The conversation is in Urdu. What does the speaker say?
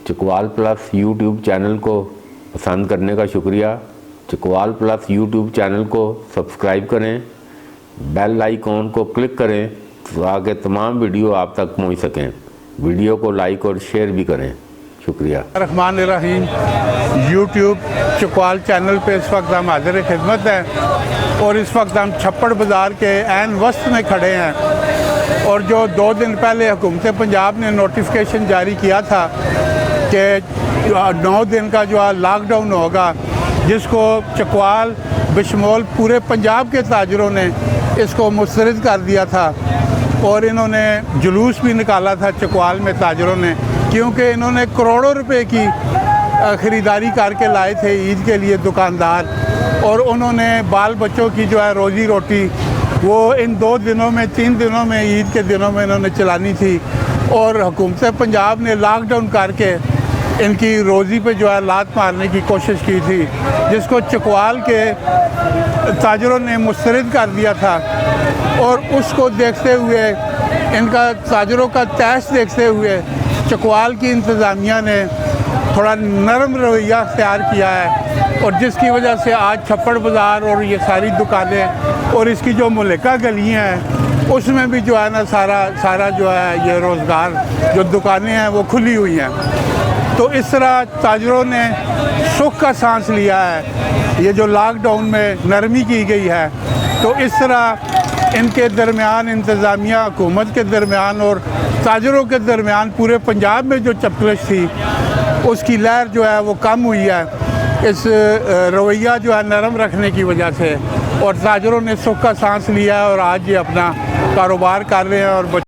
چکوال پلس یوٹیوب چینل کو پسند کرنے کا شکریہ۔ چکوال پلس یوٹیوب چینل کو سبسکرائب کریں، بیل آئیکن کو کلک کریں تاکہ تمام ویڈیو آپ تک پہنچ سکیں۔ ویڈیو کو لائک اور شیئر بھی کریں۔ شکریہ۔ الرحمن الرحیم۔ یوٹیوب چکوال چینل پہ اس وقت ہم حاضر خدمت ہیں اور اس وقت ہم چھپڑ بازار کے عین وسط میں کھڑے ہیں، اور جو 2 دن پہلے حکومت پنجاب نے نوٹیفیکیشن جاری کیا تھا کہ 9 دن کا جو لاک ڈاؤن ہوگا، جس کو چکوال بشمول پورے پنجاب کے تاجروں نے اس کو مسترد کر دیا تھا، اور انہوں نے جلوس بھی نکالا تھا چکوال میں تاجروں نے، کیونکہ انہوں نے کروڑوں روپے کی خریداری کر کے لائے تھے عید کے لیے دکاندار، اور انہوں نے بال بچوں کی جو ہے روزی روٹی وہ ان 2 دنوں میں 3 دنوں میں عید کے دنوں میں انہوں نے چلانی تھی، اور حکومت پنجاب نے لاک ڈاؤن کر کے ان کی روزی پہ جو ہے لات مارنے کی کوشش کی تھی، جس کو چکوال کے تاجروں نے مسترد کر دیا تھا۔ اور اس کو دیکھتے ہوئے، ان کا تاجروں کا تیش دیکھتے ہوئے، چکوال کی انتظامیہ نے تھوڑا نرم رویہ اختیار کیا ہے، اور جس کی وجہ سے آج چھپڑ بازار اور یہ ساری دکانیں اور اس کی جو ملکہ گلیاں ہیں اس میں بھی جو ہے نا سارا جو ہے یہ روزگار جو دکانیں ہیں وہ کھلی ہوئی ہیں۔ تو اس طرح تاجروں نے سکھ کا سانس لیا ہے، یہ جو لاک ڈاؤن میں نرمی کی گئی ہے، تو اس طرح ان کے درمیان انتظامیہ، حکومت کے درمیان اور تاجروں کے درمیان پورے پنجاب میں جو چپکلش تھی اس کی لہر جو ہے وہ کم ہوئی ہے، اس رویہ جو ہے نرم رکھنے کی وجہ سے، اور تاجروں نے سکھ کا سانس لیا ہے اور آج یہ اپنا کاروبار کر رہے ہیں اور